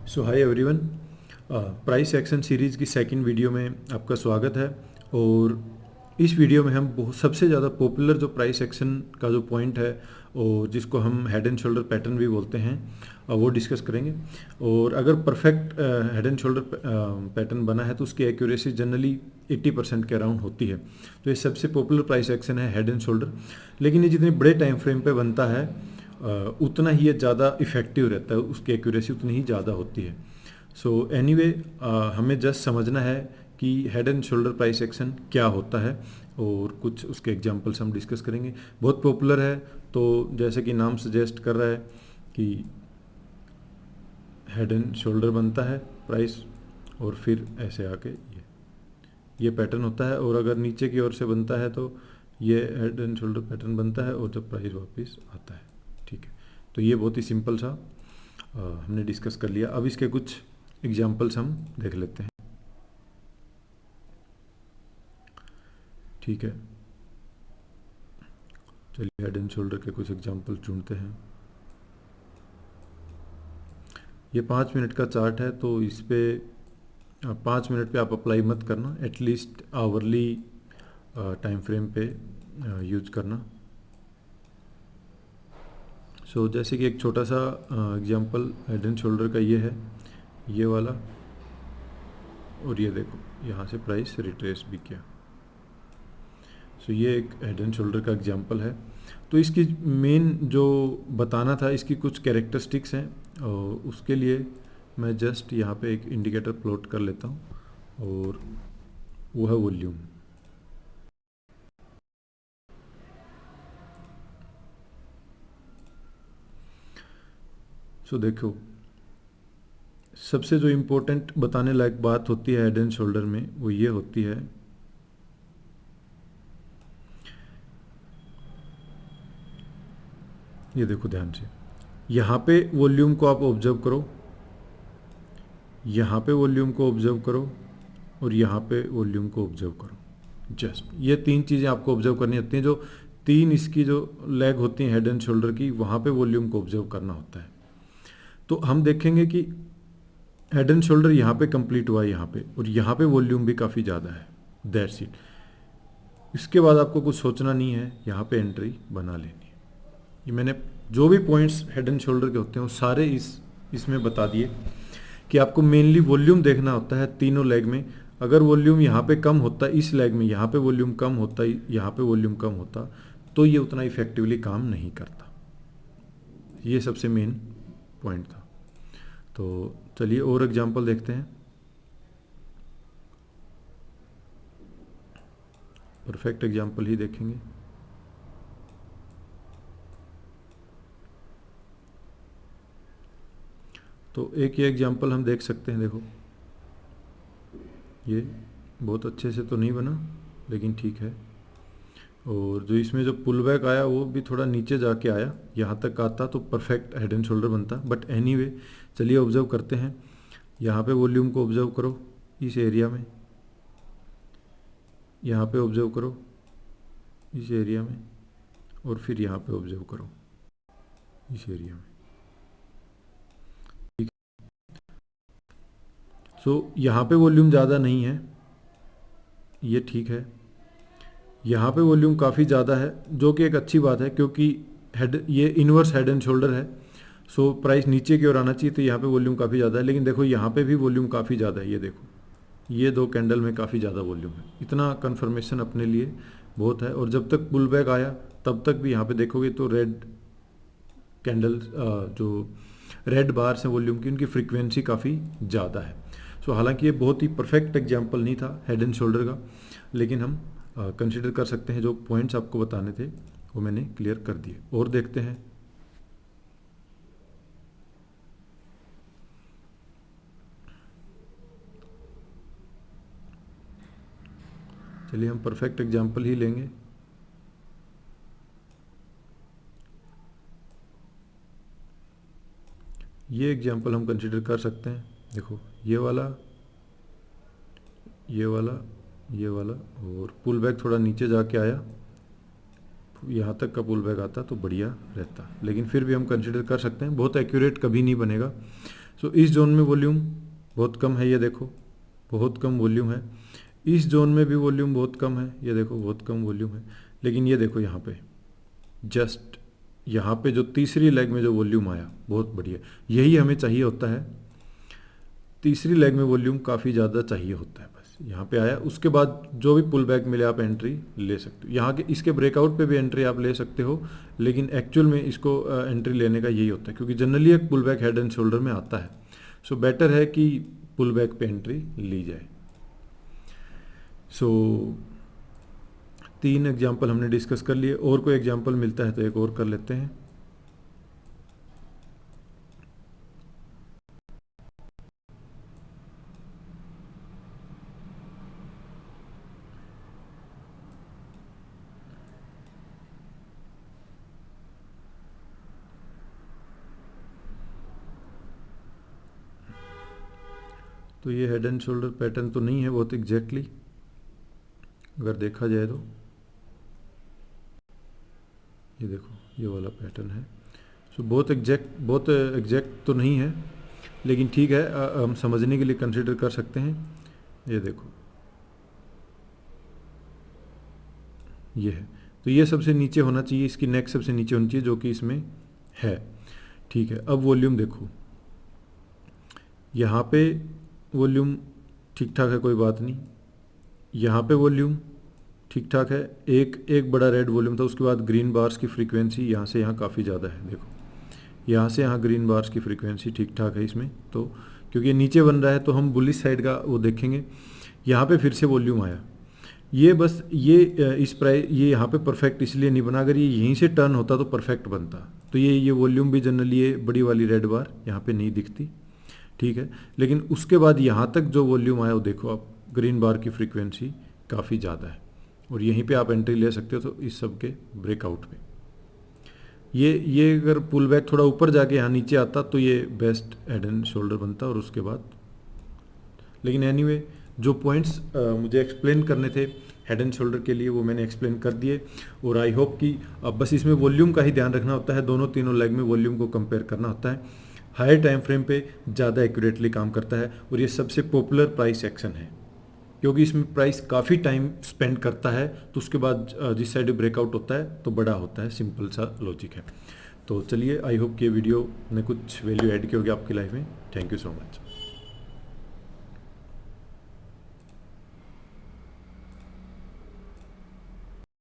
सो hi everyone, price action series की second video में आपका स्वागत है। और इस वीडियो में हम बहुत सबसे ज़्यादा पॉपुलर जो प्राइस एक्शन का जो पॉइंट है और जिसको हम हेड एंड शोल्डर पैटर्न भी बोलते हैं, वो डिस्कस करेंगे। और अगर perfect head and shoulder pattern बना है तो उसकी एक्यूरेसी जनरली 80% के अराउंड होती है। तो ये सबसे पॉपुलर प्राइस एक्शन है हेड एंड शोल्डर। लेकिन ये जितने बड़े टाइम फ्रेम पे बनता है उतना ही ये ज़्यादा इफ़ेक्टिव रहता है, उसकी एक्यूरेसी उतनी ही ज़्यादा होती है। सो एनीवे, हमें जस्ट समझना है कि head and shoulder price action क्या होता है और कुछ उसके एग्जांपल्स हम डिस्कस करेंगे। बहुत पॉपुलर है, तो जैसे कि नाम सजेस्ट कर रहा है कि हेड एंड शोल्डर बनता है प्राइस और फिर ऐसे आके ये पैटर्न होता है, और अगर नीचे की ओर से बनता है तो ये हेड एंड शोल्डर पैटर्न बनता है और जब प्राइस वापस आता है। ठीक है, तो ये बहुत ही सिंपल सा हमने डिस्कस कर लिया। अब इसके कुछ एग्जांपल्स हम देख लेते हैं। ठीक है, चलिए हेड एंड शोल्डर के कुछ एग्जांपल ढूंढते हैं। ये 5 मिनट का चार्ट है, तो इस पे 5 मिनट पे आप अप्लाई मत करना, एटलीस्ट आवरली टाइम फ्रेम पे यूज करना। सो जैसे कि एक छोटा सा एग्जांपल हेड एंड शोल्डर का ये है, ये वाला, और ये देखो यहाँ से प्राइस रिट्रेस भी किया। सो ये एक हेड एंड शोल्डर का एग्जांपल है। तो इसकी मेन जो बताना था, इसकी कुछ कैरेक्टरिस्टिक्स हैं, और उसके लिए मैं जस्ट यहाँ पे एक इंडिकेटर प्लॉट कर लेता हूँ, और वो है वॉल्यूम। सो देखो, सबसे जो इम्पोर्टेंट बताने लायक बात होती है हेड एंड शोल्डर में, वो ये होती है, ये देखो ध्यान से, यहाँ पे वॉल्यूम को आप ऑब्जर्व करो, यहाँ पे वॉल्यूम को ऑब्जर्व करो, और यहाँ पे वॉल्यूम को ऑब्जर्व करो। जस्ट ये तीन चीज़ें आपको ऑब्जर्व करनी होती हैं। जो तीन इसकी जो लेग होती हैं हेड एंड शोल्डर की, वहाँ पे वॉल्यूम को ऑब्जर्व करना होता है। तो हम देखेंगे कि हेड एंड शोल्डर यहाँ पे कंप्लीट हुआ है, यहाँ पे, और यहाँ पे वॉल्यूम भी काफ़ी ज़्यादा है। That's it. इसके बाद आपको कुछ सोचना नहीं है, यहाँ पे एंट्री बना लेनी है। ये मैंने जो भी पॉइंट्स हेड एंड शोल्डर के होते हैं वो सारे इसमें बता दिए कि आपको मेनली वॉल्यूम देखना होता है तीनों लेग में। अगर वॉल्यूम यहाँ पे कम होता, इस लेग में यहाँ पे वॉल्यूम कम होता, यहाँ पे वॉल्यूम कम होता, तो ये उतना इफेक्टिवली काम नहीं करता। ये सबसे मेन पॉइंट था। तो चलिए और एग्जांपल देखते हैं। परफेक्ट एग्जांपल ही देखेंगे। तो एक ये एग्जांपल हम देख सकते हैं। देखो, ये बहुत अच्छे से तो नहीं बना, लेकिन ठीक है। और जो इसमें जो पुल बैक आया वो भी थोड़ा नीचे जाके आया, यहाँ तक आता तो परफेक्ट हेड एंड शोल्डर बनता। बट एनीवे, चलिए ऑब्जर्व करते हैं। यहाँ पे वॉल्यूम को ऑब्जर्व करो इस एरिया में, यहाँ पे ऑब्जर्व करो इस एरिया में, और फिर यहाँ पे ऑब्जर्व करो इस एरिया में। ठीक। सो यहाँ पे वॉल्यूम ज़्यादा नहीं है, ये ठीक है। यहाँ पे वॉल्यूम काफ़ी ज़्यादा है, जो कि एक अच्छी बात है, क्योंकि ये इनवर्स हेड एंड शोल्डर है। सो प्राइस नीचे की ओर आना चाहिए, तो यहाँ पे वॉल्यूम काफ़ी ज़्यादा है। लेकिन देखो यहाँ पे भी वॉल्यूम काफ़ी ज़्यादा है। ये देखो, ये दो कैंडल में काफ़ी ज़्यादा वॉल्यूम है। इतना कन्फर्मेशन अपने लिए बहुत है। और जब तक पुल बैक आया तब तक भी यहाँ पे देखोगे तो रेड कैंडल, जो रेड बार्स हैं वॉल्यूम की, उनकी फ्रीक्वेंसी काफ़ी ज़्यादा है। सो हालांकि ये बहुत ही परफेक्ट एग्जांपल नहीं था हेड एंड शोल्डर का, लेकिन हम कंसिडर कर सकते हैं। जो पॉइंट्स आपको बताने थे वो मैंने क्लियर कर दिए। और देखते हैं। चलिए हम परफेक्ट एग्जांपल ही लेंगे। ये एग्जांपल हम कंसिडर कर सकते हैं। देखो, ये वाला, ये वाला, ये वाला, और पुल बैक थोड़ा नीचे जाके आया, यहाँ तक का पुल बैक आता तो बढ़िया रहता। लेकिन फिर भी हम कंसिडर कर सकते हैं। बहुत एक्यूरेट कभी नहीं बनेगा। सो इस जोन में वॉल्यूम बहुत कम है, ये देखो बहुत कम वॉल्यूम है। इस जोन में भी वॉल्यूम बहुत कम है, ये देखो बहुत कम वॉल्यूम है। लेकिन ये देखो यहाँ पे जस्ट यहाँ पे जो तीसरी लेग में जो वॉल्यूम आया बहुत बढ़िया, यही हमें चाहिए होता है। तीसरी लेग में वॉल्यूम काफ़ी ज़्यादा चाहिए होता है, बस यहाँ पे आया। उसके बाद जो भी पुल बैक मिले आप एंट्री ले सकते हो। यहाँ के इसके ब्रेकआउट पे भी एंट्री आप ले सकते हो, लेकिन एक्चुअल में इसको एंट्री लेने का यही होता है, क्योंकि जनरली एक pull back head and shoulder में आता है। सो बेटर है कि पुल बैक पे एंट्री ली जाए। सो 3 एग्जाम्पल हमने डिस्कस कर लिए, और कोई एग्जाम्पल मिलता है तो एक और कर लेते हैं। तो ये हेड एंड शोल्डर पैटर्न तो नहीं है बहुत एग्जैक्टली, अगर देखा जाए तो ये देखो ये वाला पैटर्न है। सो बहुत एग्जैक्ट तो नहीं है, लेकिन ठीक है, हम समझने के लिए कंसिडर कर सकते हैं। ये देखो ये है, तो ये सबसे नीचे होना चाहिए, इसकी नेक सबसे नीचे होनी चाहिए, जो कि इसमें है। ठीक है, अब वॉल्यूम देखो, यहाँ पे वॉल्यूम ठीक ठाक है, कोई बात नहीं। यहाँ पे वॉल्यूम ठीक ठाक है, एक बड़ा रेड वॉल्यूम था, उसके बाद ग्रीन बार्स की फ्रीक्वेंसी यहाँ से यहाँ काफ़ी ज़्यादा है। देखो यहाँ से यहाँ ग्रीन बार्स की फ्रीक्वेंसी ठीक ठाक है इसमें, तो क्योंकि नीचे बन रहा है तो हम बुलिश साइड का वो देखेंगे। यहाँ पे फिर से वॉल्यूम आया, ये बस ये ये यहाँ पे परफेक्ट इसलिए नहीं बना, अगर ये यहीं से टर्न होता तो परफेक्ट बनता। तो ये वॉल्यूम भी जनरली ये बड़ी वाली रेड बार यहाँ पे नहीं दिखती, ठीक है। लेकिन उसके बाद यहाँ तक जो वॉल्यूम आया वो देखो आप, ग्रीन बार की फ्रीक्वेंसी काफ़ी ज़्यादा है, और यहीं पे आप एंट्री ले सकते हो। तो इस सब के ब्रेकआउट पे ये अगर पुल बैक थोड़ा ऊपर जाके यहाँ नीचे आता तो ये बेस्ट हेड एंड शोल्डर बनता, और उसके बाद लेकिन एनीवे जो पॉइंट्स मुझे एक्सप्लेन करने थे हेड एंड शोल्डर के लिए वो मैंने एक्सप्लेन कर दिए। और आई होप कि अब बस इसमें वॉल्यूम का ही ध्यान रखना होता है, दोनों तीनों लेग में वॉल्यूम को कंपेयर करना होता है। हायर टाइम फ्रेम पे ज़्यादा एक्यूरेटली काम करता है, और ये सबसे पॉपुलर प्राइस एक्शन है, क्योंकि इसमें प्राइस काफ़ी टाइम स्पेंड करता है। तो उसके बाद जिस साइड ब्रेकआउट होता है तो बड़ा होता है, सिंपल सा लॉजिक है। तो चलिए, आई होप कि ये वीडियो ने कुछ वैल्यू ऐड की होगी आपकी लाइफ में। Thank you so much.